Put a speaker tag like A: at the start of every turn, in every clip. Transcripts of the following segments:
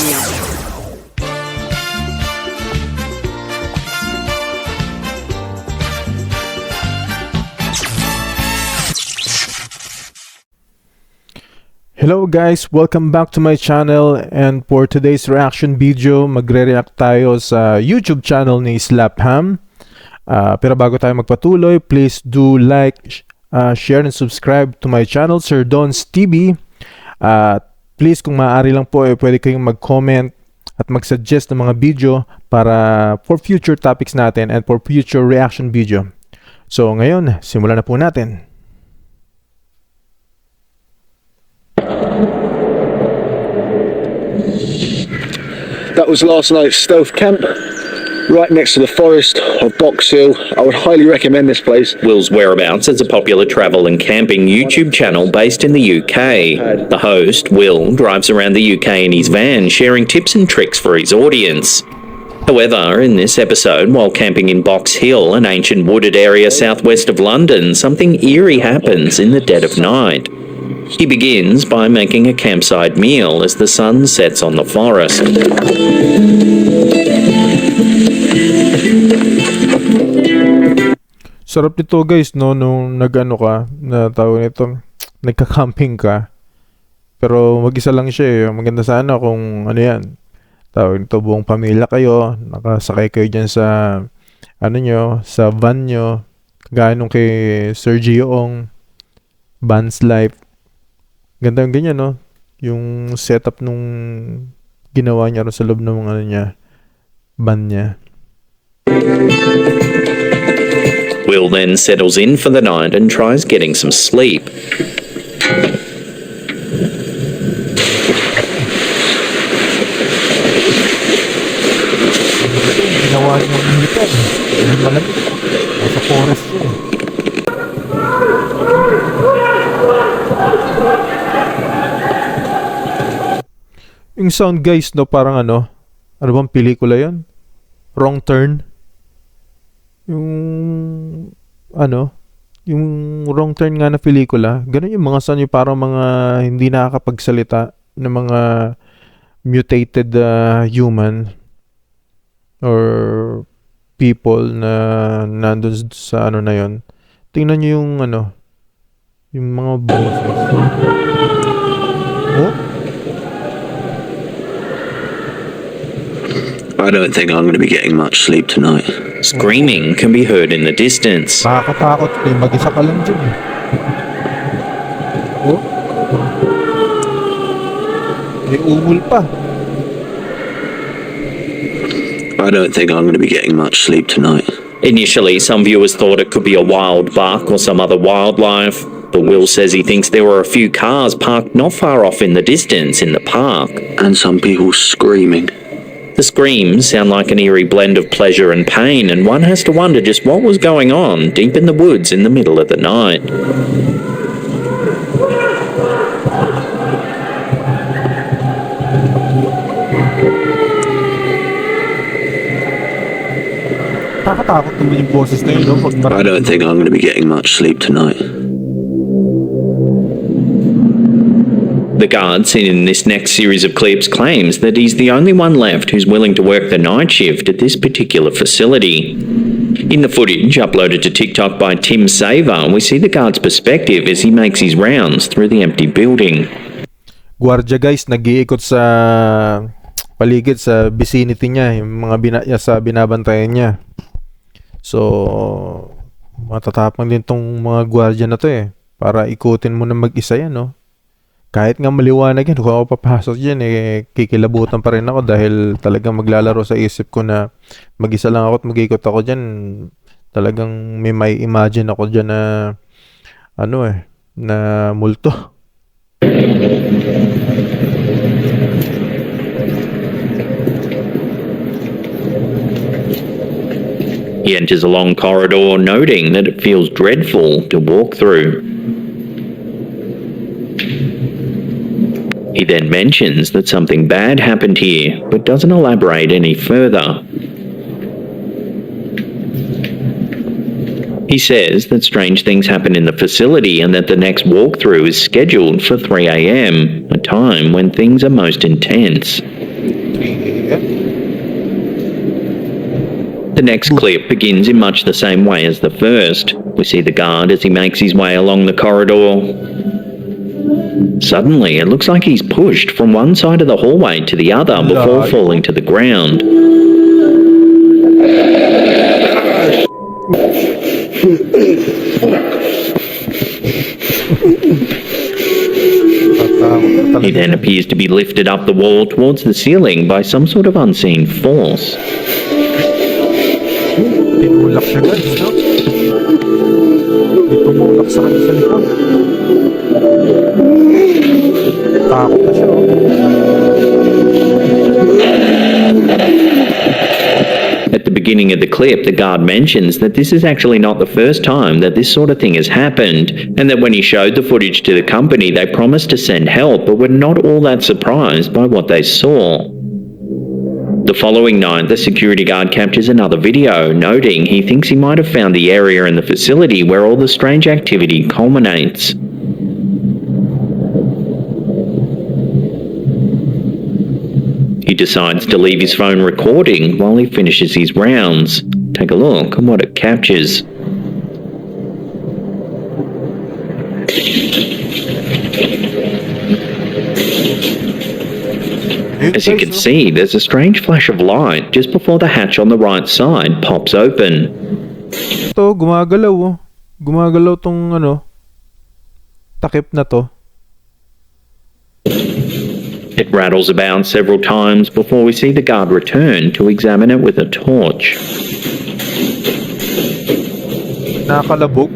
A: Hello guys, welcome back to my channel, and for today's reaction video, magre-react tayo sa YouTube channel ni Slapham. Pero bago tayo magpatuloy, please do like, share and subscribe to my channel, Sir Don's TV. Please, kung maaari lang po, pwede kayong mag-comment at mag-suggest ng mga video para for future topics natin and for future reaction video. So ngayon, simulan na po natin.
B: That was last night's stealth camp, right next to the forest of Box Hill. I would highly recommend this place.
C: Will's whereabouts is a popular travel and camping YouTube channel based in the UK. The host, Will, drives around the UK in his van, sharing tips and tricks for his audience. However, in this episode, while camping in Box Hill, an ancient wooded area southwest of London, something eerie happens in the dead of night. He begins by making a campsite meal as the sun sets on the forest.
A: Sarap nito guys, no, nung nag-ano ka, na tawag nito, nagka-camping ka. Pero mag-isa lang siya eh. Maganda sana kung ano yan. Tawag nito, buong pamilya kayo, nakasakay kayo dyan sa, ano nyo, sa van nyo. Kagaya nung kay Sir Gioong, Van's Life. Ganda yung ganyan, no? Yung setup nung ginawa niya rin sa loob ng mga ano niya, van niya.
C: Will then settles in for the night and tries getting some sleep.
A: Ginawa niya yung militar. Yung malamig. Nasa forest siya. Yung sound guys, no, parang ano bang pelikula yun? Wrong Turn. Yung yung Wrong Turn nga na pelikula. Ganun yung mga sound, yung parang mga hindi nakakapagsalita ng mga mutated human or people na nandun sa ano na yun. Tingnan nyo yung yung mga boses. Oh?
B: I don't think I'm going to be getting much sleep tonight.
C: Screaming can be heard in the distance.
A: Nakakatakot eh. Mag-isa ka lang dyan eh. Oh? May umul pa.
B: I don't think I'm going to be getting much sleep tonight.
C: Initially, some viewers thought it could be a wild buck or some other wildlife, but Will says he thinks there were a few cars parked not far off in the distance in the park.
B: And some people screaming.
C: The screams sound like an eerie blend of pleasure and pain, and one has to wonder just what was going on deep in the woods in the middle of the night.
A: Nakakatakot naman yung boses na yun, no?
B: I don't think I'm going to be getting much sleep tonight.
C: The guard seen in this next series of clips claims that he's the only one left who's willing to work the night shift at this particular facility. In the footage uploaded to TikTok by Tim Saver, we see the guard's perspective as he makes his rounds through the empty building.
A: Guardia guys, nag-iikot sa paligid sa vicinity niya, yung mga sa binabantayan niya. So, matatapang din tong mga guardia na to eh. Para ikutin mo na mag-isa yan, no? Kahit nga maliwanag yan, kung ako papasok dyan, kikilabutan pa rin ako dahil talagang maglalaro sa isip ko na mag-isa lang ako at mag-ikot ako dyan. Talagang may imagine ako dyan na na multo.
C: He enters a long corridor, noting that it feels dreadful to walk through. He then mentions that something bad happened here, but doesn't elaborate any further. He says that strange things happen in the facility and that the next walkthrough is scheduled for 3 a.m, a time when things are most intense.
A: 3 a.m.
C: The next clip begins in much the same way as the first. We see the guard as he makes his way along the corridor. Suddenly, it looks like he's pushed from one side of the hallway to the other before falling to the ground. He then appears to be lifted up the wall towards the ceiling by some sort of unseen force.
A: Tinulak siya guys, no? May tumulak sa kanya sa likod. Takot na siya, oh.
C: At the beginning of the clip, the guard mentions that this is actually not the first time that this sort of thing has happened, and that when he showed the footage to the company, they promised to send help, but were not all that surprised by what they saw. The following night, the security guard captures another video, noting he thinks he might have found the area in the facility where all the strange activity culminates. He decides to leave his phone recording while he finishes his rounds. Take a look at what it captures. As you can see, there's a strange flash of light just before the hatch on the right side pops open.
A: Ito, gumagalaw, oh. Gumagalaw tong, takip na to.
C: It rattles about several times before we see the guard return to examine it with a torch.
A: Nakakalabog.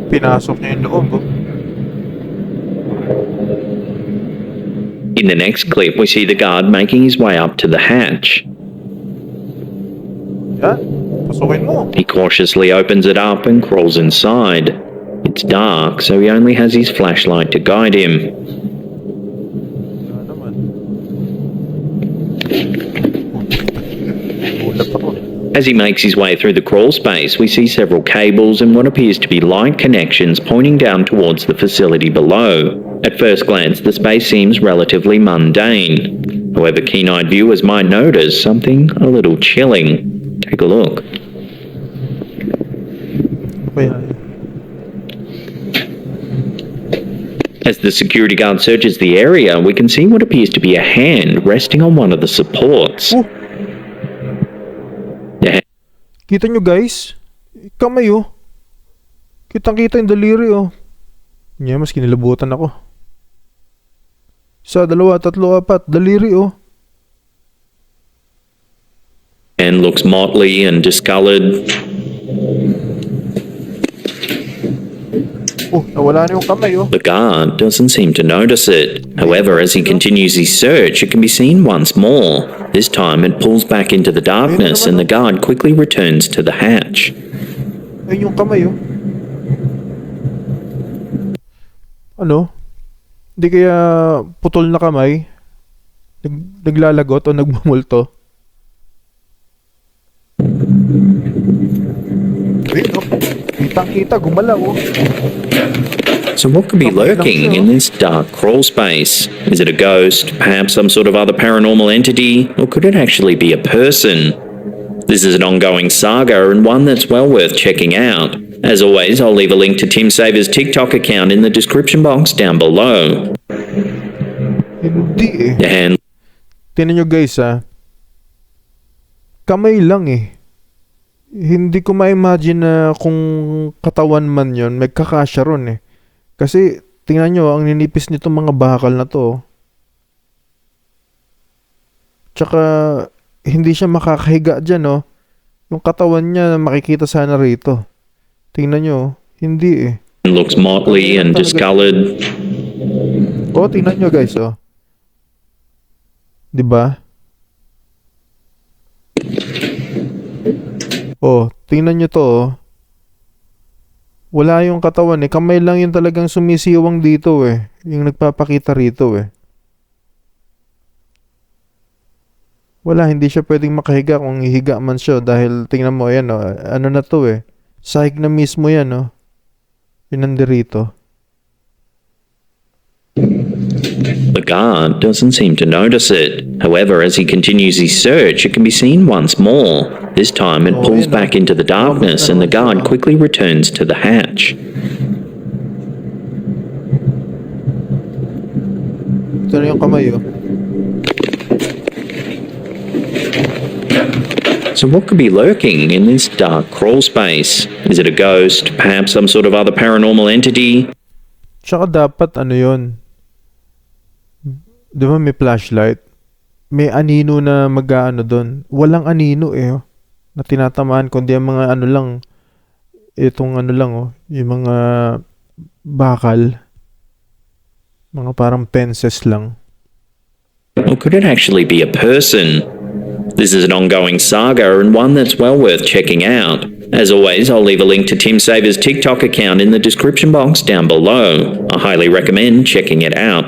A: Pinasok niya yung loob, oh.
C: In the next clip, we see the guard making his way up to the hatch.
A: Yan, pasukin mo.
C: He cautiously opens it up and crawls inside. It's dark, so he only has his flashlight to guide him.
A: Wala naman. Gulat ako.
C: As he makes his way through the crawl space, we see several cables and what appears to be light connections pointing down towards the facility below. At first glance, the space seems relatively mundane. However, keen-eyed viewers might notice something a little chilling. Take a look. As the security guard searches the area, we can see what appears to be a hand resting on one of the supports.
A: Oh. Kita nyo guys? Kamay, oh. Kitang-kita yung daliri, oh. Niya, mas kinilabutan ako. 1, 2, 3, 4. Daliri, oh.
C: And looks motley and discolored.
A: Oh, nawala na yung kamay, oh.
C: The guard doesn't seem to notice it. However, as he continues his search, it can be seen once more. This time it pulls back into the darkness and the guard quickly returns to the hatch.
A: Ayun yung kamay, oh. Ano? Hindi kaya putol na kamay? Naglalagot o nagmumulto? Ayun, oh. Kitang-kita, gumalaw, oh.
C: So what could be lurking in this dark crawl space? Is it a ghost, perhaps some sort of other paranormal entity, or could it actually be a person? This is an ongoing saga and one that's well worth checking out. As always, I'll leave a link to Tim Saver's TikTok account in the description box down below.
A: Hindi, eh.
C: The hand
A: Tingnan nyo guys, ah. Kamay lang, eh. Hindi ko ma-imagine na kung katawan man yon, may kakasya ron, eh. Kasi, tingnan nyo, ang ninipis nito mga bakal na to. Tsaka, hindi siya makakahiga dyan, oh. Yung katawan niya, makikita sana rito. Tingnan nyo, hindi, eh.
C: looks motley and discolored.
A: Oh, tingnan nyo guys, oh. Diba? Oh, tingnan nyo to, oh. Wala yung katawan, eh. Kamay lang yung talagang sumisiwang dito, eh. Yung nagpapakita rito, eh. Wala, hindi siya pwedeng makahiga kung hihiga man siya dahil tingnan mo, ayan, oh. Ano na to, eh. Sahig na mismo yan, oh. Yun nandirito.
C: The guard doesn't seem to notice it. However, as he continues his search, it can be seen once more. This time it pulls back into the darkness and the guard quickly returns to the hatch.
A: Ito na yung kamay, oh.
C: So what could be lurking in this dark crawl space? Is it a ghost? Perhaps some sort of other paranormal entity?
A: Tsaka dapat ano yun, di ba may flashlight? May anino na mag-ano doon. Walang anino eh, oh, na tinatamaan, kundi ang mga ano lang, itong ano lang, oh, yung mga bakal, mga parang fences lang.
C: Or could it actually be a person? This is an ongoing saga and one that's well worth checking out. As always, I'll leave a link to Tim Saver's TikTok account in the description box down below. I highly recommend checking it out.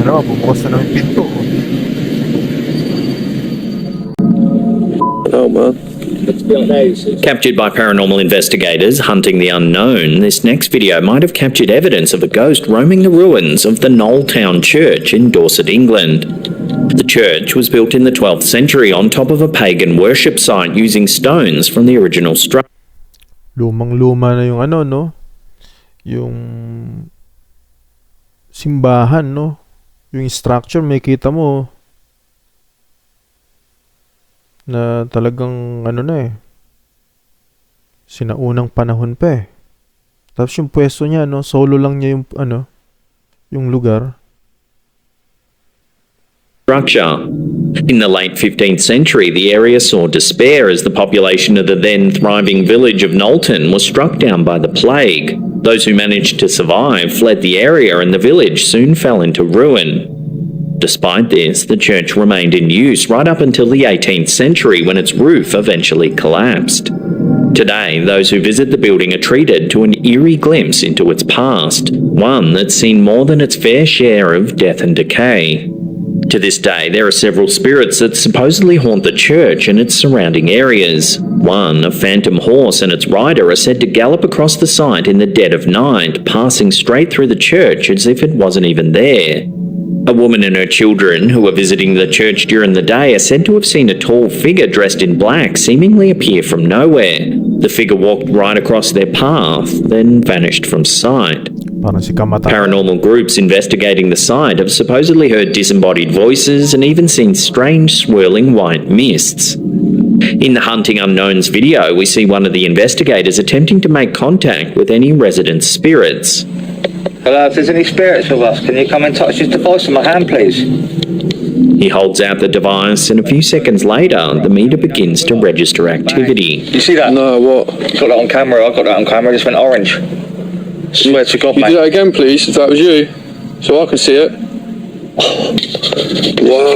A: Ano, bubukas na ng pinto.
B: Oh man.
C: Captured by paranormal investigators hunting the unknown, this next video might have captured evidence of a ghost roaming the ruins of the Knowltown Church in Dorset, England. The church was built in the 12th century on top of a pagan worship site using stones from the original structure.
A: Lumang-luma na yung ano, no? Yung simbahan, no? Yung structure, may kita mo na talagang ano na eh, sinaunang panahon pa eh. Tapos yung pwesto niya, no, solo lang niya yung ano, yung lugar.
C: In the late 15th century, the area saw despair as the population of the then thriving village of Knowlton was struck down by the plague. Those who managed to survive fled the area and the village soon fell into ruin. Despite this, the church remained in use right up until the 18th century when its roof eventually collapsed. Today, those who visit the building are treated to an eerie glimpse into its past, one that's seen more than its fair share of death and decay. To this day, there are several spirits that supposedly haunt the church and its surrounding areas. One, a phantom horse and its rider, are said to gallop across the site in the dead of night, passing straight through the church as if it wasn't even there. A woman and her children who were visiting the church during the day are said to have seen a tall figure dressed in black seemingly appear from nowhere. The figure walked right across their path, then vanished from sight.
A: Parang si Kamata.
C: Paranormal groups investigating the site have supposedly heard disembodied voices and even seen strange swirling white mists. In the Hunting Unknowns video, we see one of the investigators attempting to make contact with any resident spirits.
D: Hello, if there's any spirits with us, can you come and touch this device in my hand, please?
C: He holds out the device and a few seconds later, the meter begins to register activity.
D: You see that?
B: No, what?
D: You got that on camera, I got that on camera, it just went orange. Swear to God,
B: You
D: mate.
B: do that again, please, if that was you, so I can see it.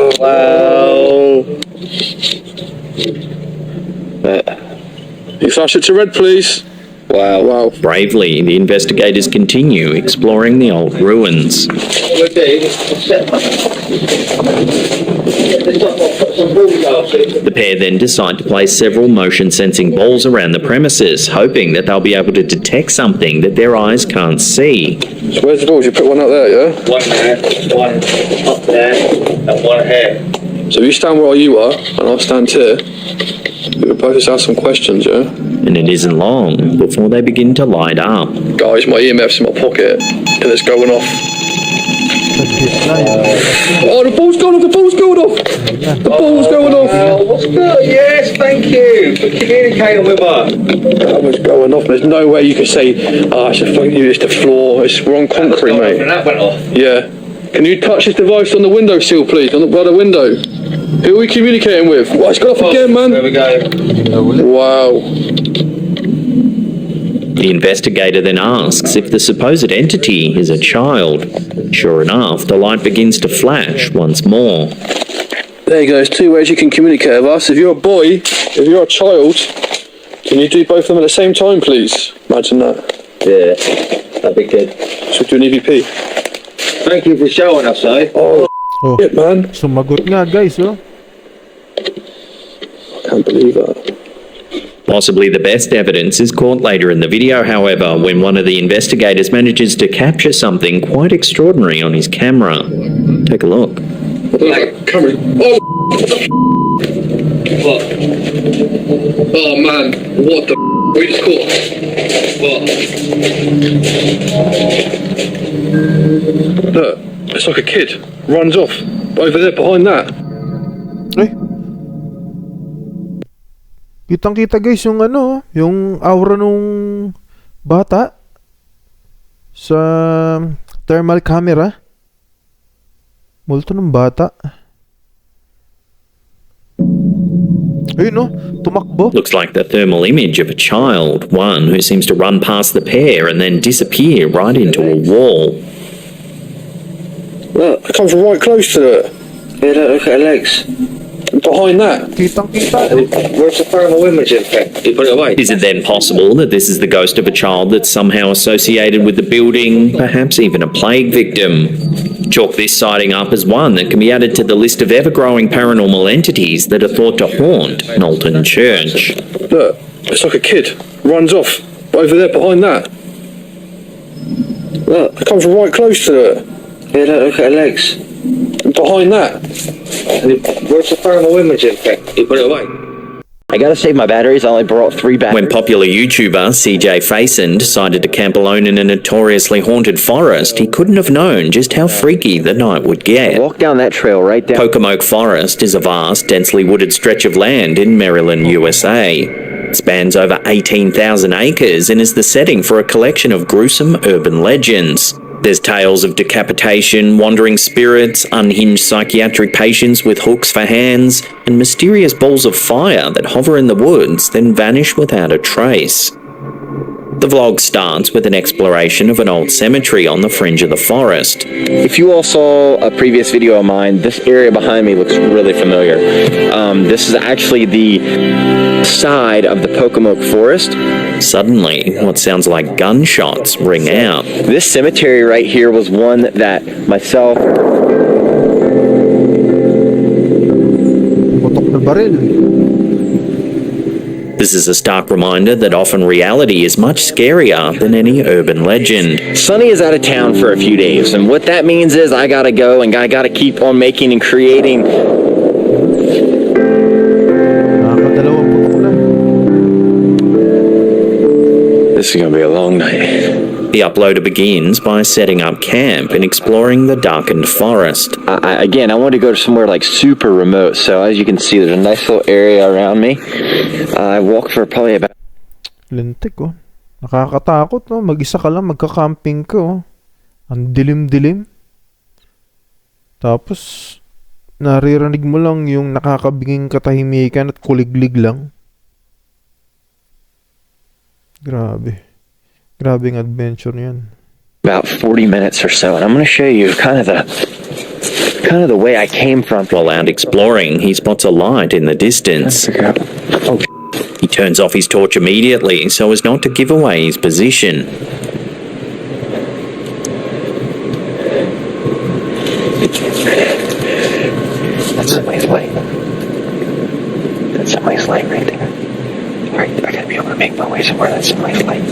B: Wow. You flash it to red, please.
D: Wow.
B: Wow.
C: Bravely, the investigators continue exploring the old ruins. The pair then decide to place several motion-sensing balls around the premises, hoping that they'll be able to detect something that their eyes can't see.
B: So where's the balls? You put one out there, yeah?
D: One there, one up there, and one here.
B: So you stand where you are, and I'll stand here. We'll both just ask some questions, yeah?
C: And it isn't long before they begin to light up.
B: Guys, my EMF's in my pocket, and it's going off. Oh, the ball's going off, the ball's going off! The ball's going off!
D: What's good? Yes, thank you for communicating with us.
B: That was going off. There's no way you could say, it's the floor, we're on concrete, mate.
D: And that went off.
B: Yeah. Can you touch this device on the windowsill, please? By the window. Who are we communicating with? Well, it's gone off again, man.
D: There we go.
B: Wow.
C: The investigator then asks if the supposed entity is a child. Sure enough, the light begins to flash once more.
B: There you go. There's two ways you can communicate with us. If you're a boy, if you're a child, can you do both of them at the same time, please? Imagine that.
D: Yeah, that'd be good.
B: Should we do an EVP?
D: Thank you for showing us, eh?
B: Oh,
A: Oh,
B: shit, man.
A: sumagot nga guys, oh.
B: I can't believe that.
C: Possibly the best evidence is caught later in the video, however, when one of the investigators manages to capture something quite extraordinary on his camera. Take a look.
B: Camera. Oh, what? Oh man, what the we just caught? What? Look, it's like a kid. Runs off. Over there behind that.
A: Ay. Kitang-kita guys yung ano, yung aura nung bata sa thermal camera. Multo ng bata. Ayun no, tumakbo.
C: Looks like the thermal image of a child, one who seems to run past the pair and then disappear right into a wall.
B: Look, it comes right close to it.
D: Yeah, look at her legs.
B: Behind that.
A: Kitang-kita.
D: Where's the thermal imaging thing? You put it away.
C: Is it then possible that this is the ghost of a child that's somehow associated with the building, perhaps even a plague victim? Chalk this sighting up as one that can be added to the list of ever-growing paranormal entities that are thought to haunt Knowlton Church.
B: Look, it's like a kid. Runs off. Over there behind that. Look, it comes right close to it.
D: Yeah, look at her legs.
B: Behind that.
D: Where's the thermal imaging thing? You put it away. I gotta save my batteries. I only brought 3 batteries.
C: When popular YouTuber CJ Faison decided to camp alone in a notoriously haunted forest, he couldn't have known just how freaky the night would get.
D: Walk down that trail right down.
C: Pocomoke Forest is a vast, densely wooded stretch of land in Maryland, USA. It spans over 18,000 acres and is the setting for a collection of gruesome urban legends. There's tales of decapitation, wandering spirits, unhinged psychiatric patients with hooks for hands, and mysterious balls of fire that hover in the woods, then vanish without a trace. The vlog starts with an exploration of an old cemetery on the fringe of the forest.
E: If you all saw a previous video of mine, this area behind me looks really familiar. This is actually the side of the Pocomoke Forest.
C: Suddenly, what sounds like gunshots ring out.
E: This cemetery right here was one that myself...
A: Putok na baril.
C: This is a stark reminder that often reality is much scarier than any urban legend.
E: Sonny is out of town for a few days, and what that means is I gotta go and I gotta keep on making and creating.
A: Nakakadalawang putok na.
E: This is gonna be a long night.
C: The uploader begins by setting up camp and exploring the darkened forest.
E: Again, I want to go to somewhere like super remote, so as you can see, there's a nice little area around me. I walked for probably about...
A: Lintik oh. Nakakatakot no. Mag-isa ka lang, magka-camping ka oh. Ang dilim-dilim. Tapos, naririnig mo lang yung nakakabinging katahimikan at kuliglig lang. Grabe. Grabing adventure yan.
E: About 40 minutes or so, and I'm going to show you kind of the way I came from.
C: While out exploring, he spots a light in the distance.
E: Oh,
C: He turns off his torch immediately so as not to give away his position.
E: that's somebody's light. That's somebody's light right there. Alright, I gotta be able to make my way somewhere that's somebody's light.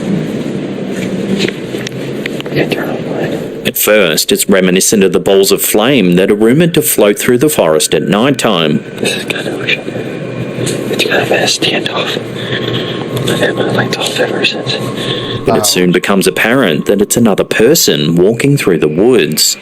C: At first, it's reminiscent of the balls of flame that are rumoured to float through the forest at night time.
E: This is kind of it's kind of been a standoff. I've had my lights off ever since.
C: But it soon becomes apparent that it's another person walking through the woods.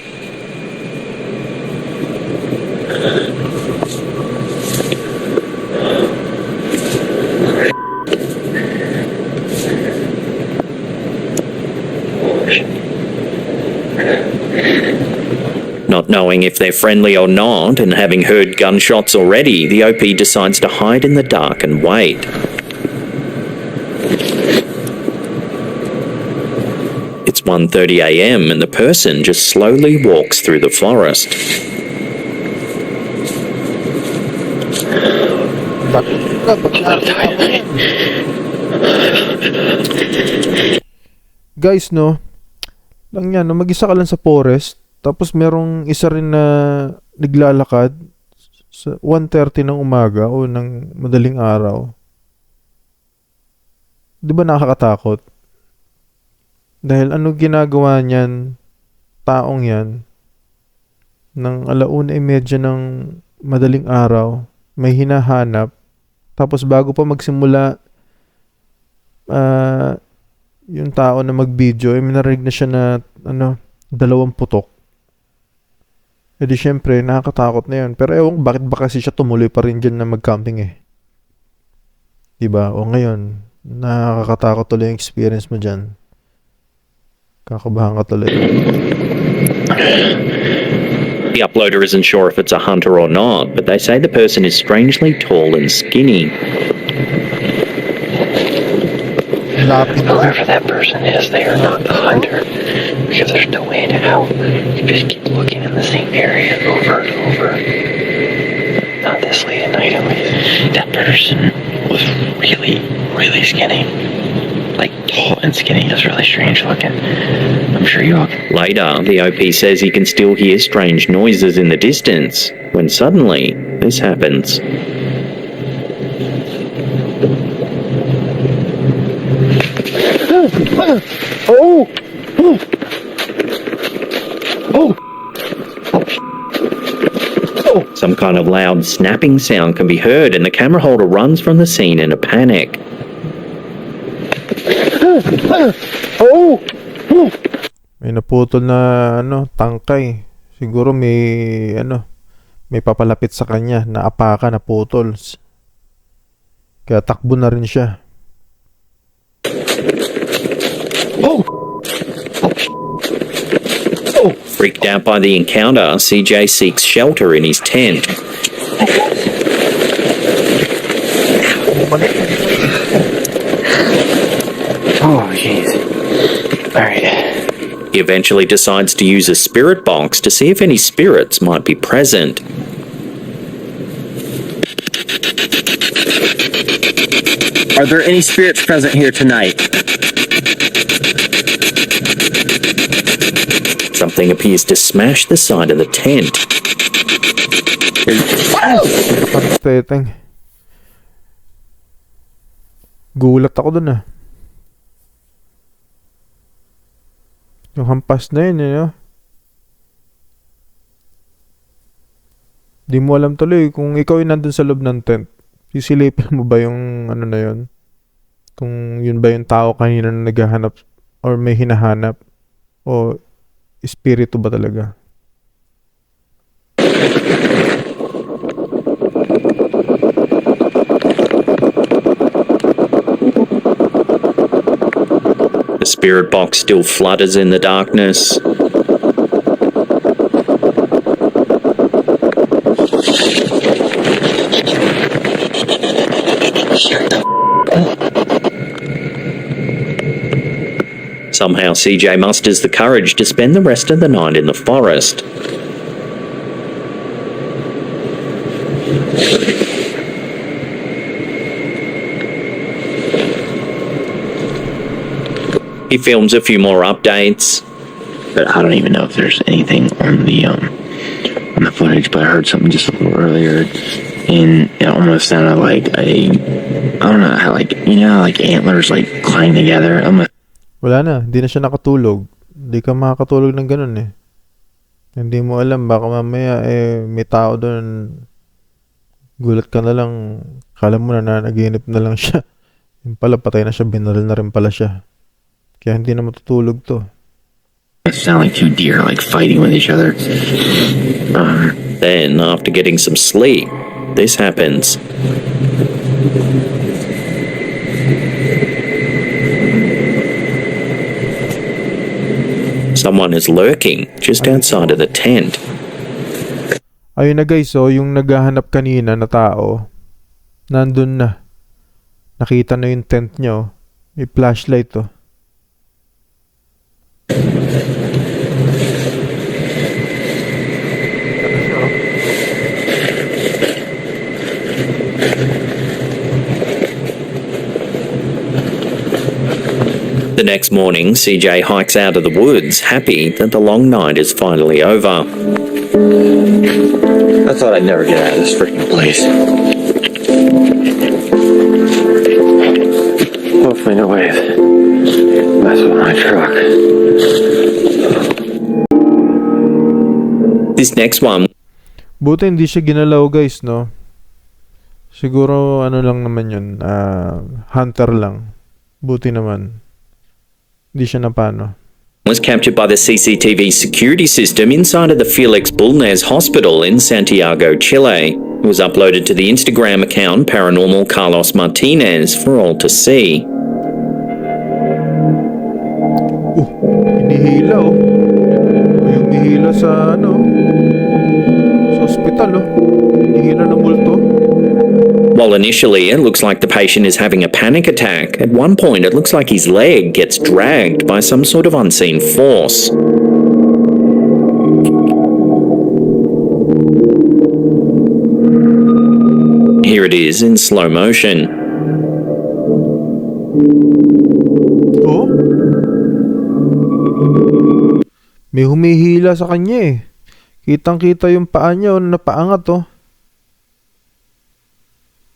C: Not knowing if they're friendly or not, and having heard gunshots already, the OP decides to hide in the dark and wait. It's 1:30 a.m. and the person just slowly walks through the forest.
A: Guys, no? Lang yan, no? Mag-isa ka lang sa forest. Tapos merong isa rin na naglalakad sa 1:30 ng umaga o ng madaling araw. Di ba nakakatakot? Dahil ano ginagawa niyan, taong yan, ng 1:30 ng madaling araw, may hinahanap, tapos bago pa magsimula yung tao na mag-video, may narinig na siya na 2 putok. E di syempre, nakakatakot na yun. Pero ewan bakit ba kasi siya tumuloy pa rin dyan na mag-camping eh. Diba? O ngayon, nakakatakot tuloy yung experience mo dyan. Kakabahan ka tuloy.
C: The uploader isn't sure if it's a hunter or not, but they say the person is strangely tall and skinny.
D: Whoever that person is, they are not the hunter. Because there's no way to know. You just keep looking in the same area over and over. Not this late at night, at least. That person was really, really skinny. Like, tall and skinny. It was really strange looking. I'm sure you all can.
C: Later, the OP says he can still hear strange noises in the distance, when suddenly this happens.
B: Oh! Oh! Oh!
C: Some kind of loud snapping sound can be heard, and the camera holder runs from the scene in a panic.
B: Oh!
A: May naputol na tangkay. Siguro may papalapit sa kanya na apaka na putol. Kaya takbo na rin siya.
C: Freaked out by the encounter, CJ seeks shelter in his tent.
D: Oh, jeez. Alright.
C: He eventually decides to use a spirit box to see if any spirits might be present.
E: Are there any spirits present here tonight?
C: Something appears to smash the side of the tent.
A: Teteng. Gulat ako dun Yung hampas na yun, Di mo alam tuloy kung ikaw ay nandun sa loob ng tent. Sisilipin mo ba yung na yun? Kung yun ba yung tao kanina na naghahanap or may hinahanap? O espiritu ba talaga?
C: The spirit box still flutters in the darkness. Somehow CJ musters the courage to spend the rest of the night in the forest. He films a few more updates.
D: But I don't even know if there's anything on the footage, but I heard something just a little earlier, and it almost sounded like I don't know, how like antlers like clang together.
A: Wala na, hindi na siya nakatulog. Hindi ka makakatulog ng ganun Hindi mo alam, baka mamaya may tao doon. Gulat ka na lang, kala mo na naginip na lang siya. Yung pala, patay na siya, binaril na rin pala siya. Kaya hindi na matutulog to.
D: It sounded like two deer like fighting with each other.
C: Then, after getting some sleep, this happens. Someone is lurking just outside of the tent.
A: Ayun na guys, yung naghahanap kanina na tao, nandun na. Nakita na yung tent nyo. May flashlight
C: The next morning, CJ hikes out of the woods, happy that the long night is finally over.
D: I thought I'd never get out of this freaking place. Oof.
E: definitely no way to mess with my truck.
C: This next one
A: Buti hindi siya ginalaw guys, no? Siguro ano lang naman yun, hunter lang. Buti naman. Hindi siya napano.
C: was captured by the CCTV security system inside of the Felix Bulnes Hospital in Santiago, Chile. It was uploaded to the Instagram account Paranormal Carlos Martinez for all to see.
A: Hinihila oh. May humihila sa sa ospital oh. Hinihila ng multo.
C: While initially it looks like the patient is having a panic attack, at one point it looks like his leg gets dragged by some sort of unseen force. Here it is in slow motion.
A: Oh? May humihila sa kanya eh. Kitang-kita yung paa niya napaangat oh.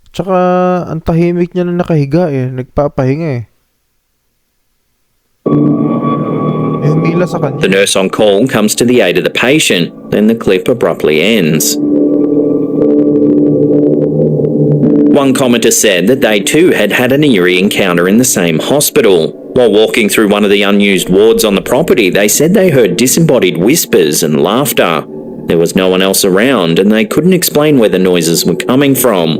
A: Tsaka ang tahimik niya na nakahiga eh. Nagpapahinga eh. May humila sa kanya.
C: The nurse on call comes to the aid of the patient, then the clip abruptly ends. One commenter said that they too had had an eerie encounter in the same hospital. While walking through one of the unused wards on the property, they said they heard disembodied whispers and laughter. There was no one else around and they couldn't explain where the noises were coming from.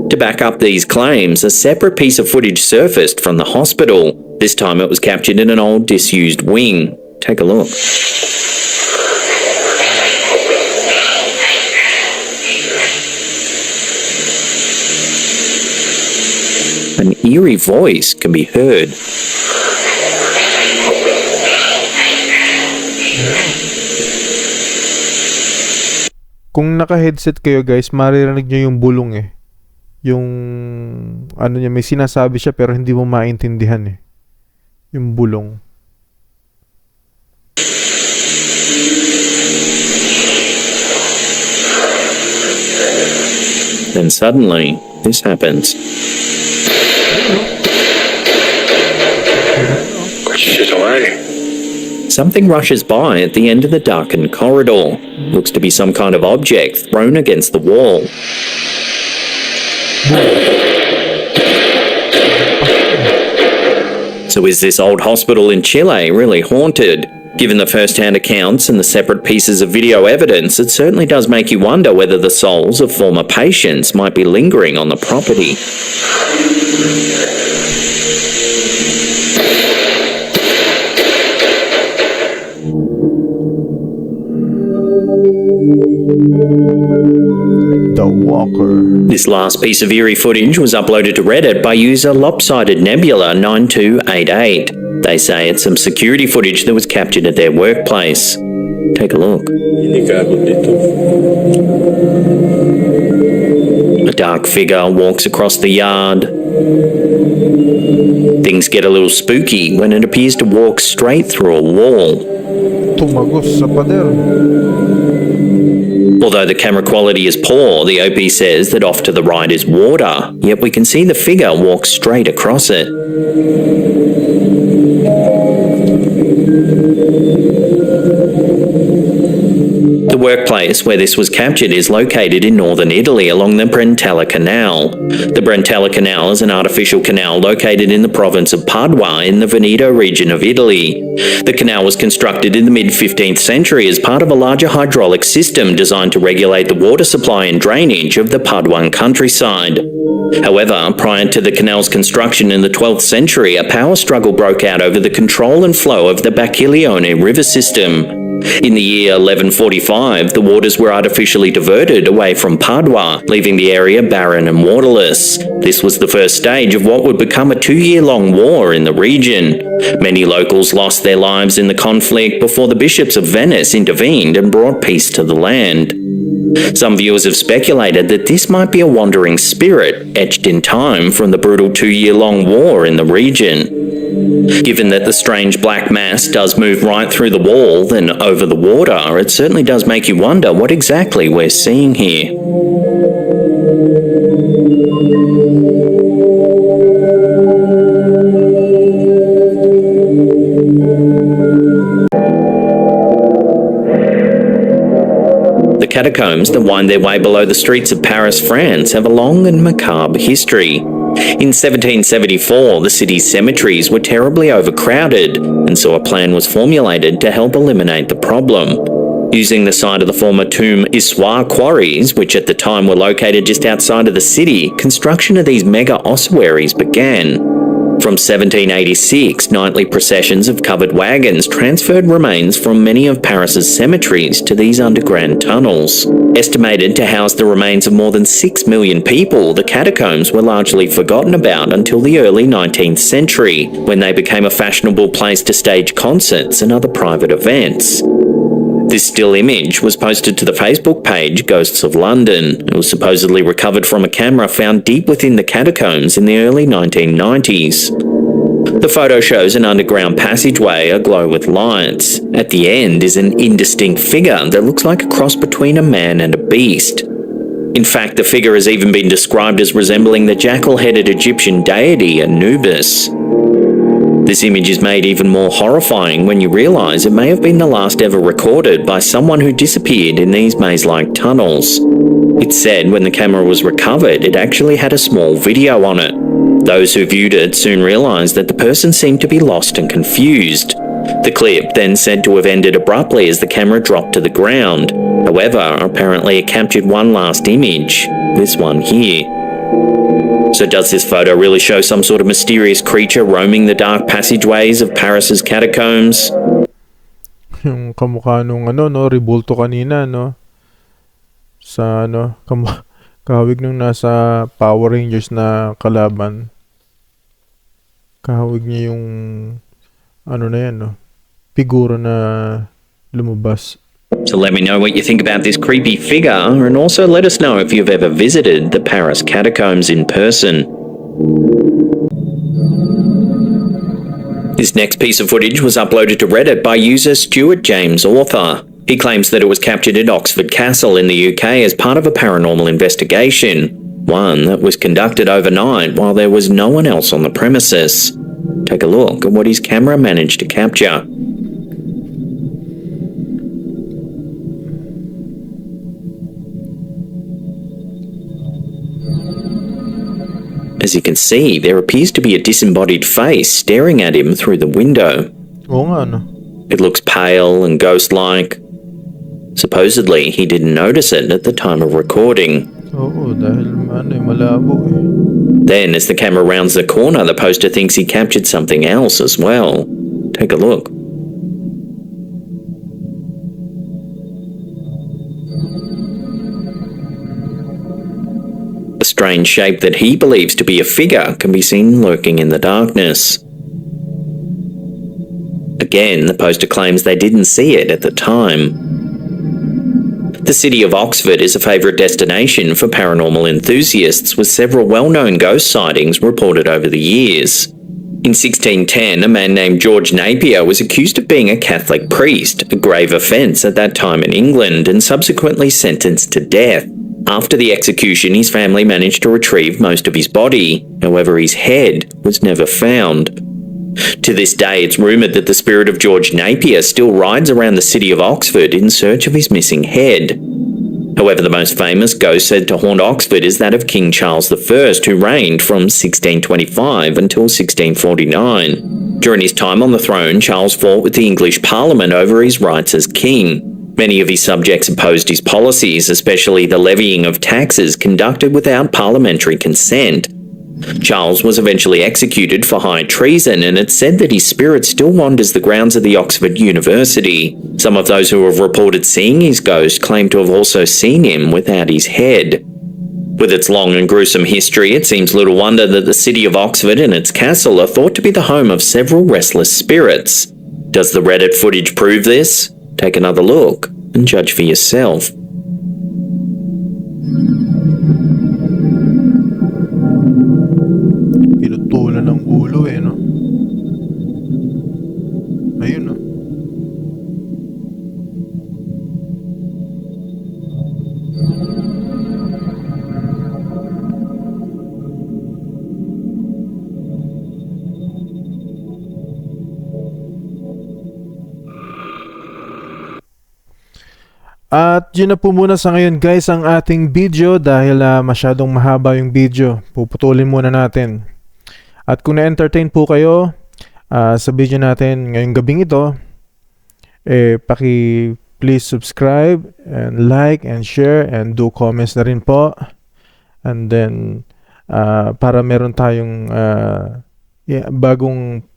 C: To back up these claims, a separate piece of footage surfaced from the hospital. This time it was captured in an old disused wing. Take a look. An eerie voice can be heard.
A: Kung naka-headset kayo guys, maririnig nyo yung bulong eh. Yung ano niya, may sinasabi siya pero hindi mo maintindihan eh. Yung bulong.
C: Then suddenly, this happens.
B: Shit away.
C: Something rushes by at the end of the darkened corridor. Looks to be some kind of object thrown against the wall. So is this old hospital in Chile really haunted? Given the first-hand accounts and the separate pieces of video evidence, it certainly does make you wonder whether the souls of former patients might be lingering on the property.
A: The Walker.
C: This last piece of eerie footage was uploaded to Reddit by user Lopsided Nebula 9288. They say it's some security footage that was captured at their workplace. Take a look. A dark figure walks across the yard. Things get a little spooky when it appears to walk straight through a wall.
A: Tumagos sa pader.
C: Although the camera quality is poor, the OP says that off to the right is water, yet we can see the figure walk straight across it. The workplace where this was captured is located in northern Italy along the Brentella Canal. The Brentella Canal is an artificial canal located in the province of Padua in the Veneto region of Italy. The canal was constructed in the mid-15th century as part of a larger hydraulic system designed to regulate the water supply and drainage of the Paduan countryside. However, prior to the canal's construction in the 12th century, a power struggle broke out over the control and flow of the Bacchiglione river system. In the year 1145, the waters were artificially diverted away from Padua, leaving the area barren and waterless. This was the first stage of what would become a 2-year-long war in the region. Many locals lost their lives in the conflict before the bishops of Venice intervened and brought peace to the land. Some viewers have speculated that this might be a wandering spirit etched in time from the brutal 2-year-long war in the region. Given that the strange black mass does move right through the wall, then over the water, it certainly does make you wonder what exactly we're seeing here. catacombs that wind their way below the streets of Paris, France, have a long and macabre history. In 1774, the city's cemeteries were terribly overcrowded, and so a plan was formulated to help eliminate the problem. Using the site of the former Tomb Issoire quarries, which at the time were located just outside of the city, construction of these mega ossuaries began. From 1786, nightly processions of covered wagons transferred remains from many of Paris's cemeteries to these underground tunnels. Estimated to house the remains of more than 6 million people, the catacombs were largely forgotten about until the early 19th century, when they became a fashionable place to stage concerts and other private events. This still image was posted to the Facebook page Ghosts of London. It was supposedly recovered from a camera found deep within the catacombs in the early 1990s. The photo shows an underground passageway aglow with lights. At the end is an indistinct figure that looks like a cross between a man and a beast. In fact, the figure has even been described as resembling the jackal-headed Egyptian deity Anubis. This image is made even more horrifying when you realise it may have been the last ever recorded by someone who disappeared in these maze-like tunnels. It's said when the camera was recovered, it actually had a small video on it. Those who viewed it soon realised that the person seemed to be lost and confused. The clip then said to have ended abruptly as the camera dropped to the ground. However, apparently it captured one last image, this one here. So does this photo really show some sort of mysterious creature roaming the dark passageways of Paris's catacombs?
A: Yung kamukha nung rebulto kanina, no? Sa kahawig nung nasa Power Rangers na kalaban. Kahawig niya yung na yan, no? Figura na lumabas.
C: So let me know what you think about this creepy figure, and also let us know if you've ever visited the Paris catacombs in person. This next piece of footage was uploaded to Reddit by user Stuart James Author. He claims that it was captured at Oxford Castle in the UK as part of a paranormal investigation, one that was conducted overnight while there was no one else on the premises. Take a look at what his camera managed to capture. As you can see, there appears to be a disembodied face staring at him through the window.
A: Oo nga, no?
C: It looks pale and ghost-like. Supposedly, he didn't notice it at the time of recording.
A: Oo, dahil malabo eh.
C: Then, as the camera rounds the corner, the poster thinks he captured something else as well. Take a look. A strange shape that he believes to be a figure can be seen lurking in the darkness. Again, the poster claims they didn't see it at the time. The city of Oxford is a favourite destination for paranormal enthusiasts, with several well-known ghost sightings reported over the years. In 1610, a man named George Napier was accused of being a Catholic priest, a grave offence at that time in England, and subsequently sentenced to death. After the execution, his family managed to retrieve most of his body. However, his head was never found. To this day, it's rumoured that the spirit of George Napier still rides around the city of Oxford in search of his missing head. However, the most famous ghost said to haunt Oxford is that of King Charles I, who reigned from 1625 until 1649. During his time on the throne, Charles fought with the English Parliament over his rights as king. Many of his subjects opposed his policies, especially the levying of taxes conducted without parliamentary consent. Charles was eventually executed for high treason, and it's said that his spirit still wanders the grounds of the Oxford University. Some of those who have reported seeing his ghost claim to have also seen him without his head. With its long and gruesome history, it seems little wonder that the city of Oxford and its castle are thought to be the home of several restless spirits. Does the Reddit footage prove this? Take another look and judge for yourself.
A: Pinutulan ng ulo eh, no? Ayun, no? At yun na po muna sa ngayon guys ang ating video dahil masyadong mahaba yung video. Puputulin muna natin. At kung na-entertain po kayo sa video natin ngayong gabing ito, please subscribe and like and share and do comments na rin po. And then para meron tayong bagong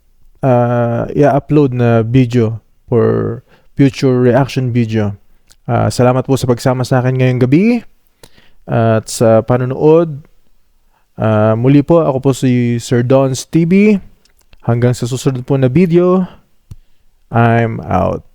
A: i-upload na video for future reaction video. Salamat po sa pagsama sa akin ngayong gabi at sa panonood. Muli po, ako po si Sir Don's TV. Hanggang sa susunod po na video, I'm out.